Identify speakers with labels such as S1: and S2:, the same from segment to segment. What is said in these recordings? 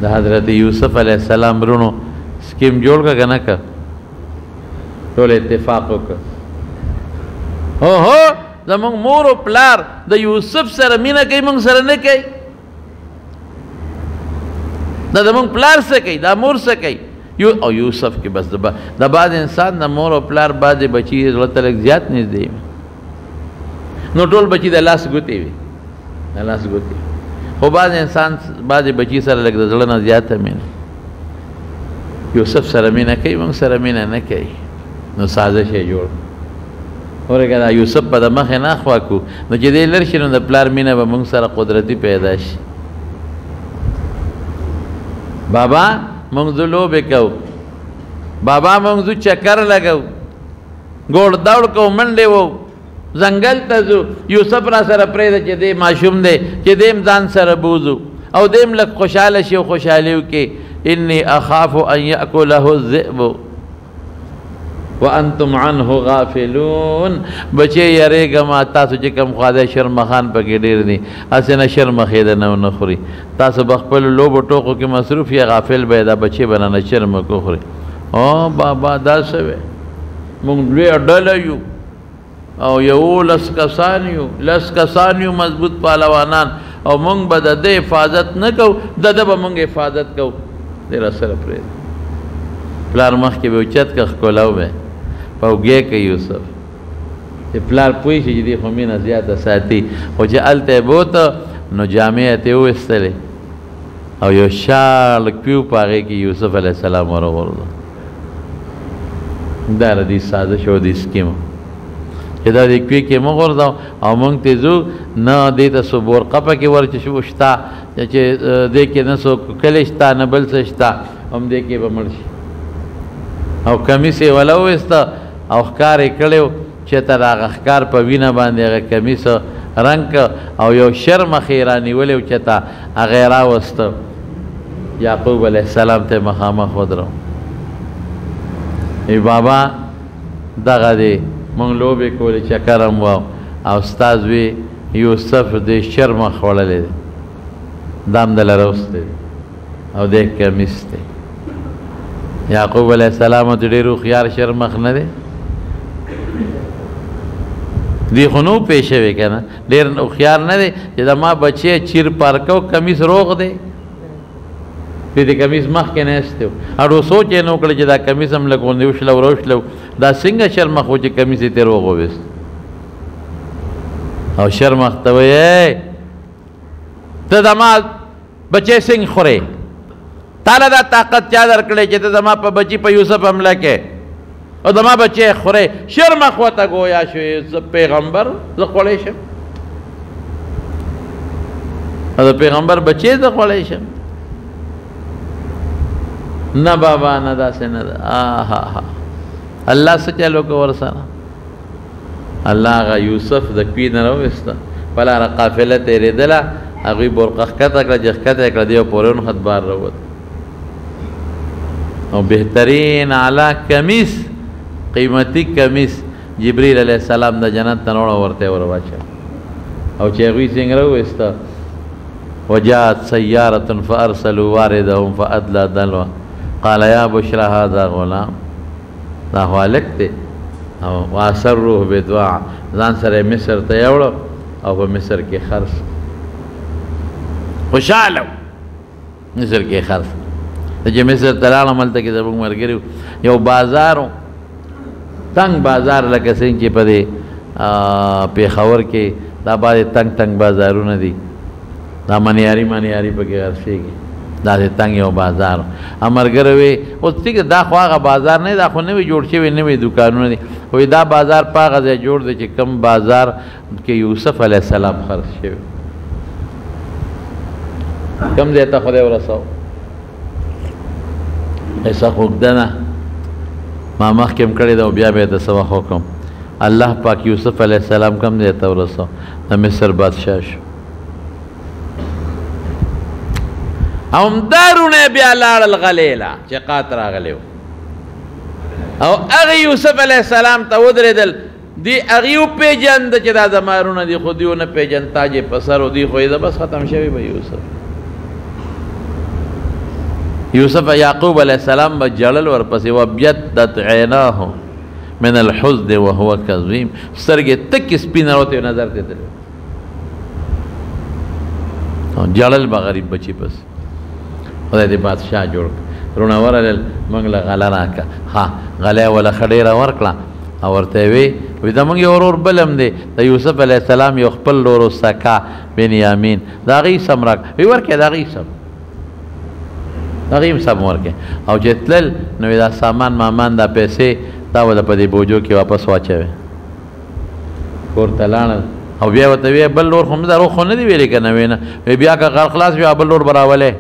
S1: د حضرت یوسف علیہ السلام رونو سکیم جوړ کا کنه کا ټول اتفاق وکړ هو زمونږ مور او پلار د یوسف سره مینه کوي مونږ سره نه کوي دا زمونږ پلار سره کوي دا مور سره کوي او یوسف کې بس د بعد انسان د مور او پلار بعد بچی زړه تلک زیات نږدې نو ټول بچی د لاس ګوتې وي د لاس ګوتې خو بعد انسان بعد بچی سره لږ د زړه نه زیاته مینه یوسف سره مینه کوي مونږ سره مینه نه کوي نو سازش یې جوړ ورګه دا یوسف په د مخې نه خوا کو نو چې دې لر شي نو د پلار مینه به مونږ سره قدرتي پیدا شي بابا مونږ ځو لوبې کوو بابا مونږ ځو چکر لګو ګوړ دوړ کوو منډې وو ځنګل ته ځو یوسف را سره پرېږده چې دې ماشوم دی چې دیم ځان سره بوځو او دیم لږ خوشحاله شي او خوشحالي وکړي انی اخاف ان یأکله الذئب وانتم عنه غافلون بچے یریګه ما تاسو چې کوم خواده شرمخان پکې ډیر دي اسنه شرمخې ده نه خوري تاسو بخپل لوب ټوکو کې مصروف یا غافل به دا بچي بنانه شرم کو خوري او بابا دا سوي مونږ لوی اډل یو او یو لس کسان یو مضبوط پهلوانان او مونږ به د حفاظت نه کو د به مونږ حفاظت کو ډیر سره پرې پلار مخ کې به اوچت کا کولاو به پوګه کې یوسف چې پلار پوي چې دې خو مینه زیاته ساتي خو چې الته بوت نو جامع ته وستلې او یو شال کیو پاره کې یوسف علی السلام ورغورځو دا ردی سازش او د سکیم چې دا د کوي کې مغورځو او مونږ ته زو نه دې ته صبر قپه کې ورچ شوشتا چې دې کې نه سو کلیشتا نه بل سشتا هم دې کې بمړ شي او کمیسه ولا وستا او ښکار کړو چې تر هغه ښکار په وینه باندې هغه کمیسه رنگ او یو شرم خیرانی ولې چې تا هغه را وست یعقوب علیہ السلام ته مخامخ ودرو ای بابا دغه دې مونږ لوبې کولې چې کرم و او استاد وی یوسف دې شرم خوللې دام دل راوسته او دې کمیس ته یعقوب علیہ السلام ته ډیرو خيار شرمخ نه دي دی خنو پېښه وی کنه ډیر خيار نه دي چې دا ما بچي چیر پارکو کمیس روغ دی دې کمیس مخ کې نه استو اړو سوچ نو کړ چې دا کمیس هم لګون دی وشلو وروشلو دا څنګه شرمخ و چې کمیس ته روغ وست او شرمخ ته وې ته دا ما بچي څنګه خوري تعالی دا طاقت چا درکړي چې ته زما په بچی په یوسف حمله کې او زما بچی خوره شرم خواته گویا شو ز پیغمبر ز خولې شم دا پیغمبر بچی ز خولې شم نه بابا نه دا سن آها الله سچلو کو ورسره الله غ یوسف د کوي نه راوسته بلا قافله تیرې دله هغه برقه کته کړه جخته کړه دی پورون خدبار راوت او بهترین اعلی کمیس قیمتي کمیس جبريل علیہ السلام د جنت تنوړ ورته ورواچ او چې غوي څنګه وستا وجاءت سياره فارسلوا واردهم فادلى دلوا قال يا بشرى هذا غلام دا والکته او واسروه بدعاء ځان سره مصر ته یوړ او په مصر کې خرڅ خوشاله مصر کې خرڅ چې مصر تلاله ملته کې زموږ مرګري یو بازارو تنگ بازار لکه څنګه چې په دې پیښور کې دا باندې تنگ بازارونه دي دا منیاري پکې ورسېږي دا دې تنگ یو بازار امرګروي اوس ټیک دا خو هغه بازار نه دا خو نه وي جوړ شوی نه وي دکانونه دي وې دا بازار پاغه ځای جوړ دی چې کم بازار کې یوسف علی السلام خرڅ شوی کم ځای ته خدای ورساو ایسا خوګدنه ما مخکم کړی دا بیا به د سبا حکم الله پاک یوسف علیہ السلام کم دی ته ورسو د مصر بادشاہ شو هم دارونه بیا لاړل غلیلا چې قات راغلیو او هغه یوسف علیہ السلام ته ودرېدل دی هغه پیجن چې دا زمارونه دی خو دیونه پیجن تاج په سر او دی خو دا بس ختم شوی به یوسف یوسف یعقوب علیہ السلام به جړل ورپسې وبیضت عیناه من الحزن وهو کظیم، سترګې تکې سپینې راوتې نظر ته تللی جړل به غریب بچي پس خدای دې بادشاه جوړ کړ. رونه ورلل موږ له غله راکړه، ها غله یې وله ښه ډېره ورکړه او ورته یې وی زموږ یو ورور بل هم دی د یوسف علیه السلام یو خپل ورور سکا بنیامین د هغې حصه م راکړه، وی ورکړې د هغې حصه د هغې حصه م ورکړې. او چې تلل نو دا سامان مامان دا پیسې دا وله په دې بوجو کې واپس واچوې کور ته لاړل. او بیا ورته وی بل لور خو دروغ خو نه دی ویلې که نه وی نه وی بیا که غر خلاص وي بل لور به راولې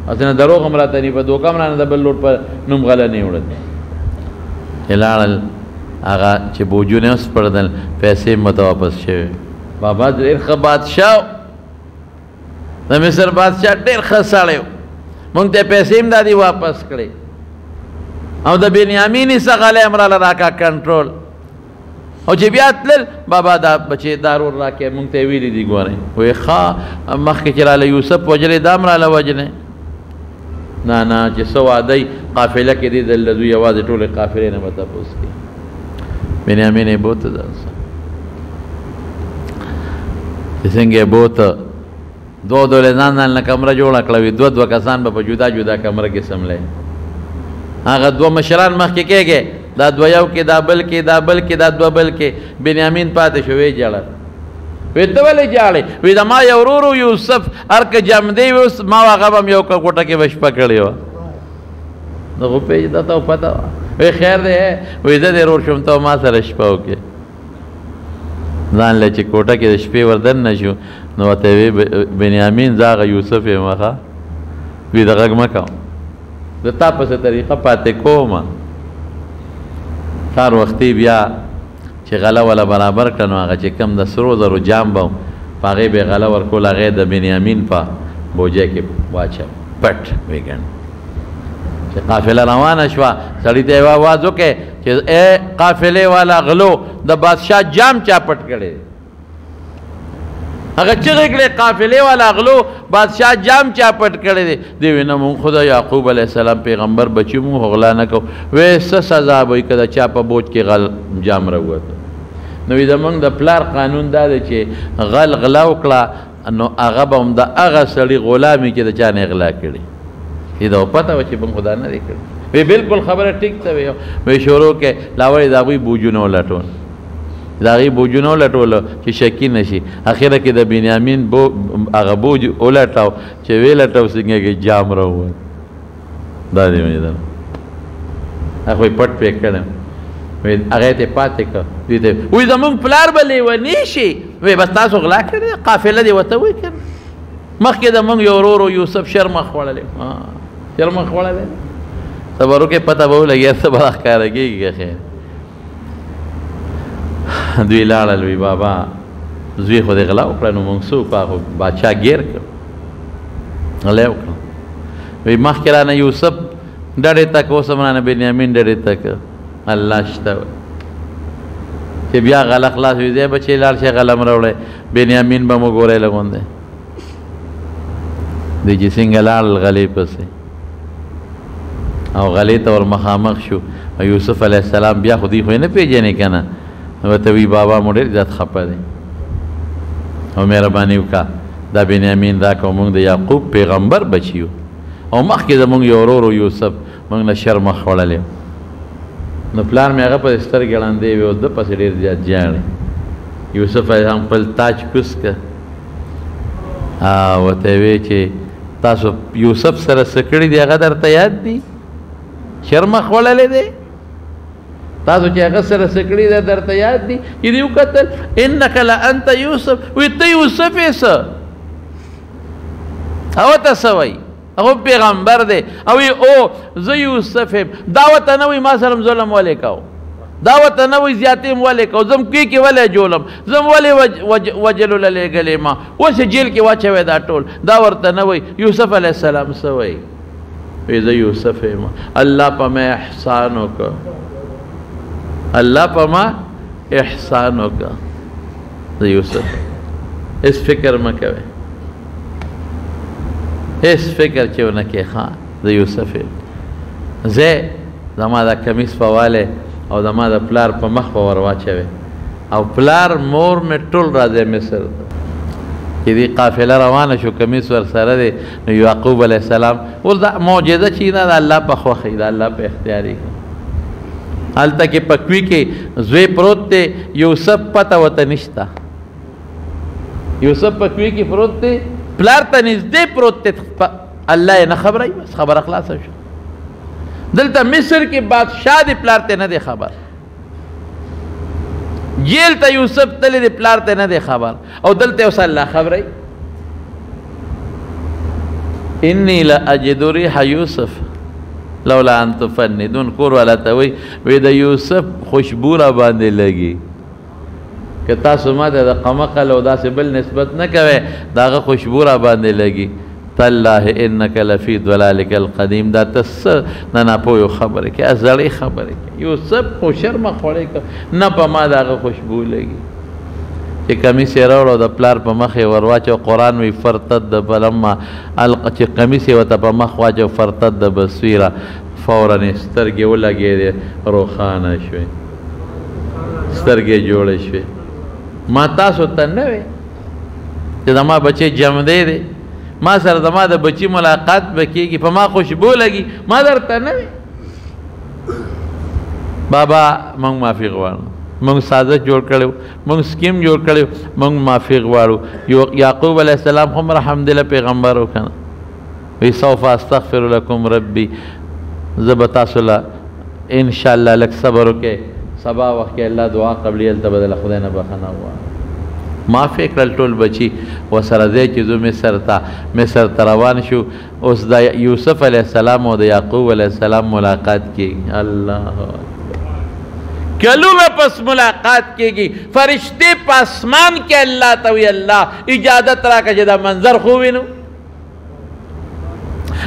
S1: هسې نه دروغ هم راته ني په دوکه هم رانه د بل لور په نوم غله نه وړل. لاړل هغه چې بوجونه وسپړدل پیسې مته واپس شوې. بابا ډېر ښه بادشاه د مصر بادشاه ډېر ښه سړی و، مونږ ته پیسې هم دادي واپس کړې او د بنیامین حصه غلی هم راله راکا کنټرول. او چې بیا تلل بابا دا بچې دا رور راکې مونږ ته یې ویلي دي ګورئ وایي ښه مخکې چې راله یوسف وجلې دا هم راله وجنې نه نه چې څه وعده قافله کې دي دله دوی یوازې ټولې قافلې نه به تپوس کړي. بنیامین یې بوته داسې چې څنګه یې بوته دوه دولې ځان ځان له کمره جوړه کړه وي دوه کسان به په جدا جدا کمره کې سملی. هغه دوه مشران مخکې کېږي دا دوه یو کې دا بل کې دا بل کې دا دوه بل کې. بنیامین پاتې شو ویې ژړل وی ته ولې ژاړې وی زما یو ورور یوسف هر که جمدی وي اوس ما هغه به م یو کوټه کې به شپه کړې وه د خو پېژنده ته پته وه وی خیر دی وی زه دې ورور شوم ته ما سره شپه وکړې. ځان له چې کوټه کې د شپې ور دننه شو نو ورته وی بنیامین زه هغه یوسف یم ښه وی د غږ مه کوه د تا په څه طریقه پاتې کومه. کار وختي بیا چې غله وله برابر کړه نو هغه چې کوم د سرو زرو جام به په هغې به یې غله ورکول هغې د بنیامین په بوجه کې واچو پټ ویګڼ. چې قافله روانه شوه سړي ته یې آواز وکړې چې ای قافلې والا غلو د بادشاه جام چا پټ کړی هغه چغې کړې قافلې والا غلو بادشاه جام چا پټ کړی دی دی وی نه مونږ خو د یعقوب علیه السلام پیغمبر بچي مونږ غلا نه کوو. وی څه سزا به وي که د چا په بوج کې غل جام راووته نو وی زمونږ د پلار قانون دا دی چې غل غلا وکړه نو هغه به هم د هغه سړي غلامي چې د چا نه غلا کړي دې ته پته وه چې مونږ خو دا نه دی کړی. وی بالکل خبره ټیک ته وی وی شروع کې لا ولې د هغوی بوجونه ولټول د هغې بوجونه ولټولو چې شکي نه شي. اخره کې د بنیامین هغه بوج ولټاو چې ویې لټاو څنګه کې جام راووت دا دې مې هغه یې پټ پې کړی وی هغې ته یې پاتې کړه دوی ته وی زمونږ پلار به لیونی شي وی بس تاسو غلا کړې قافله دې ورته وی کړه مخکې زمونږ یو ورور یوسف شرمخ خوړلی شرمخ خوړلی صبر وکړې پته به ولګي څه به ښکاره کېږي که خیر. دوی لاړل وی بابا زوی خو دې غلا وکړه نو مونږ څه وکړو خو بادشاه ګیر کړ غلا یې وکړه. وی مخکې رانه یوسف ډډې ته که اوس هم رانه بنیامین ډډې ته که الله شته چې بیا غله خلاص وي ځای بچې لاړ شي غله م راوړی بنیامین به مو ګوری لغوندی دی چې څنګه لاړل غلې پسې او غلې ته ور مخامخ شو او یوسف علیه السلام بیا خو دوی خو یې نه پېژنې که نه ورته وی بابا مو ډېر زیات خفه دی او مهرباني وکړه دا بنیامین راکړه مونږ د یعقوب پیغمبر بچي یو او مخکې زمونږ یو ورور یوسف مونږ نه شر مخ خوړلی نو پلار مې هغه په سترګې ړندې وي او ده پسې ډېر زیات جاړي. یوسف علیه السلام خپل تاج کوز که ورته یې وی چې تاسو یوسف سره څه کړي دي هغه درته یاد دي شر مخ خوړلی دی تاسو چې هغه سره څه کړي دی درته یاد دي چې دې وکتل انک لانت یوسف وی ته یوسف یې څه هغه ته څه وایي هغه پیغمبر دی او او زه یوسف یم دا ورته نه وایي ما سره م ظلم ولې کوو دا ورته نه وایي زیاتې م ولې کوو زه م کوی کې ولې جوړم زه م ولې وجلو له لېږلې ما اوس یې جیل کې واچوی دا ټول دا ورته نه وایي. یوسف علیه السلام څه وایي وی زه یوسف یم الله په ما احسان وکړه الله په ما احسان وکړه زه یوسف هېڅ فکر مه کوئ هیڅ فکر چې ونه کې ښه د یوسف زه زما د کمیس په واله او زما د پلار په مخ په ور واچوي او پلار مور مې ټول راځي مصر چې دې قافله روانه شو کمیس ور سره دی نو یعقوب علیه السلام اوس دا معجزه چې نه د الله په خوښۍ د الله په اختیاري هلته کې پکوي کې زوی پروت دی یوسف پته ورته نشته یوسف پکوي کې پروت دی پلار ته نږدې پروت دی الله یې نه خبروي بس خبره خلاصه شو دلته مصر کې بادشاه دی پلار ته نه دی خبر جیل ته یوسف تللی دی پلار ته نه دی خبر او دلته اوس الله خبروي انی لاجد ریح یوسف لولا ان تفندون کور والا ته وی د یوسف خوشبو را باندې لګي که تاسو ما ته د قمقل او داسې بل نسبت نه کوئ د هغه خوشبو را باندې لګي تالله انک لفی ضلالک القدیم دا ته څه نه ناپوهو خبرې کوې زړې خبرې کوې یوسف خو شرمه خوړې که نه په ما د هغه خوشبو لګي چې کمیس یې راوړو د پلار په مخ یې ور واچو قرآن وی فرتد فلما چې کمیس یې ورته په مخ واچو فرتد بصیره فورا یې سترګې ولګېدې روښانه شوې سترګې جوړې شوې ما تاسو ته نه وې چې زما بچی جمدی دی ما سره زما د بچی ملاقات به کېږي په ما خوشبو لګي ما درته نه وې بابا موږ معافي غواړو موږ سازش جوړ کړو موږ سکیم جوړ کړو موږ معافي غواړو یعقوب علیه السلام هم رحمدله پیغمبر وکنه وی سوف استغفر لکم ربی زه به تاسو له انشاءالله لږ صبر وکړئ سبا وخت کې الله دعا قبلي هلته به د خدای نه بخښنه وغواړه معافي کړل ټول بچي ورسره ځای چې زه مصر ته روان شو اوس د یوسف علیه السلام او د یعقوب علیه السلام ملاقات کېږي الله کلونه پس ملاقات کېږي فرشتې په اسمان کې الله ته وی الله اجازت راکړه چې دا منظر خو وینو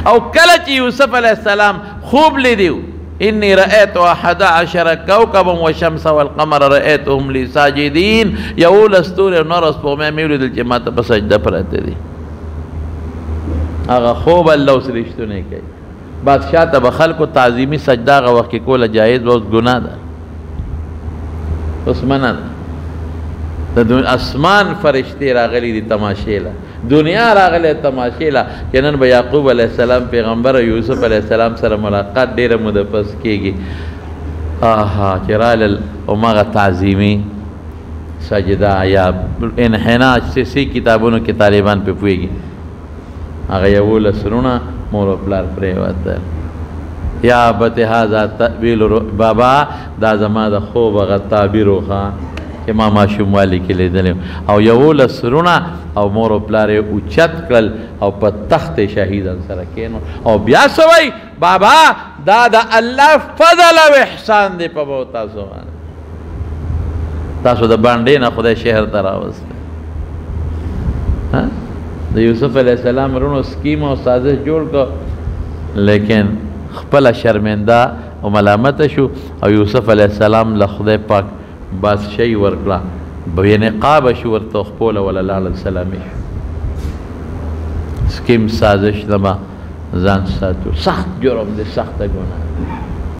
S1: او کله چې یوسف علیه السلام خوب لیدیو انی رأیت 11 کوكبا والشمس والقمر رأیتهم لی ساجدین یولس ستوري او نور سپوږمۍ مې ولیدل چې ما ته په سجده پراته دي هغه خوب الله اوس رښتونی کوي بادشاه ته به خلکو تعظیمي سجده هغه وخت کې کوله جایز اوس ګناه ده اوس منع ده د اسمان فرشتې راغلي دي تماشې له دنیا راغلی تماشې له چې نن به یعقوب علیه السلام پیغمبر او یوسف علیه السلام سره ملاقات ډېره موده پس کېږي آها چې رالل هماغه تعظیمي سجده یا انحنا سی کتابونو کې طالبان پې پوهېږي هغه 11 رونه مور و پلار پرېوتل یا ابت هذا تأویل بابا دا زما د خوب هغه تعبیر وښه چې ما ماشوموالي کې لیدلی او 11 رونه او مور و پلار یې اوچت کړل او په تخت شهیدان سره کېنو او بیا څه وایي بابا دا د الله فضل او احسان دی په مو تاسو باندې تاسو د باندې نه خدای شهر ته راوستی د یوسف علیه السلام رونو سکیم او سازش جوړ کړ لیکن خپله شرمنده او ملامته شو او یوسف علیه السلام له خدای پاک بادشاهي ورکړه بې نقابه شو ورته خپله ولا لاړل سلامي شو سکیم سازش نه به ځان ساتو سخت جرم دی سخته ګناه